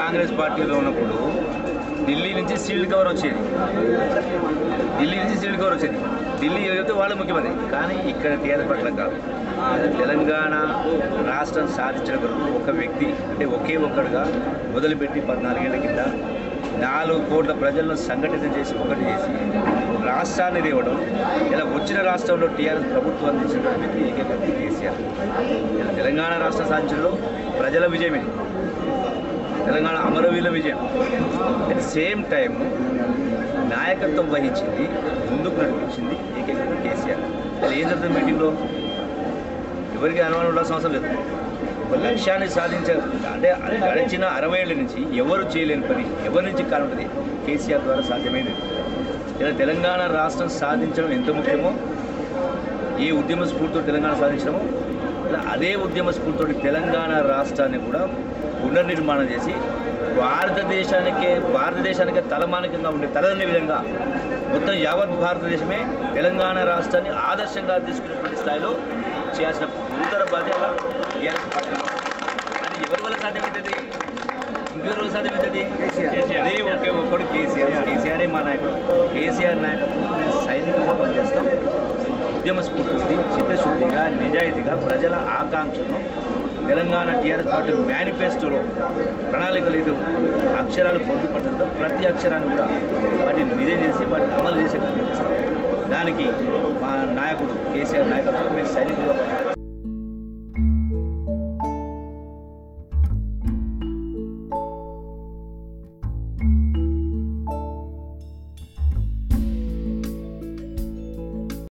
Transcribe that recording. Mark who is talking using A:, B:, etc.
A: కాంగ్రెస్ పార్టీలో ఉన్నప్పుడు ఢిల్లీ నుంచి సీల్డ్ కవర్ వచ్చేది. ఢిల్లీ ఏదైతే వాళ్ళు ముఖ్యమంత్రి. కానీ ఇక్కడ టీఆర్ఎస్ పట్ల కాదు. తెలంగాణ రాష్ట్రం సాధించిన కొరకు ఒక వ్యక్తి అంటే ఒకే ఒక్కడుగా మొదలుపెట్టి 14 ఏళ్ల కింద 4 కోట్ల ప్రజలను సంఘటితం చేసి ఒకటి చేసి రాష్ట్రాన్ని తేవడం. ఇలా వచ్చిన రాష్ట్రంలో టీఆర్ఎస్ ప్రభుత్వం అందించినటువంటి వ్యక్తి ఏకైక వ్యక్తి కేసీఆర్. ఇలా తెలంగాణ రాష్ట్రం సాధించడంలో ప్రజల విజయమే, తెలంగాణ అమరవీరుల విజయం. అట్ సేమ్ టైం నాయకత్వం వహించింది, ముందుకు నడిపించింది ఏకైక కేసీఆర్. అలా ఏం జరుగుతుంది మీటింగ్లో ఎవరికి అనుమానం ఉండాల్సిన అవసరం లేదు. ఒక లక్ష్యాన్ని అంటే గడిచిన 60 ఏళ్ళ నుంచి ఎవరు చేయలేని పని ఎవరి నుంచి కానుంటుంది కేసీఆర్ ద్వారా సాధ్యమైంది. ఇలా తెలంగాణ రాష్ట్రం సాధించడం ఎంత ముఖ్యమో, ఏ ఉద్యమ స్ఫూర్తితో తెలంగాణ సాధించడమో ఇలా అదే ఉద్యమ స్ఫూర్తితో తెలంగాణ రాష్ట్రాన్ని కూడా పునర్నిర్మాణం చేసి భారతదేశానికే తలమానికంగా ఉండే తలదన్నే విధంగా మొత్తం యావత్ భారతదేశమే తెలంగాణ రాష్ట్రాన్ని ఆదర్శంగా తీసుకునేటువంటి స్థాయిలో చేయాల్సిన గురుతర బాధ్యత టీఆర్ఎస్ పార్టీ. అది ఎవరి వల్ల సాధ్యమవుతుంది? ఇంకెవరి వల్ల సాధ్యమవుతుంది? అదే ఒకే ఒక్కడు కేసీఆరే మా నాయకుడు. కేసీఆర్ నాయకత్వం మేము సైనికులుగా పనిచేస్తాం. ఉద్యమ స్ఫూర్తి చిత్తశుద్ధిగా నిజాయితీగా ప్రజల ఆకాంక్షను తెలంగాణ టీఆర్ఎస్ పార్టీ మేనిఫెస్టోలో ప్రణాళికలు ఏదో అక్షరాలు పొందుపరచడంతో ప్రతి అక్షరాన్ని కూడా వాటిని నిజం చేసి వాటిని అమలు చేసే ప్రయత్నిస్తాం. దానికి మా నాయకుడు కేసీఆర్ నాయకత్వం మేము సైనికులుగా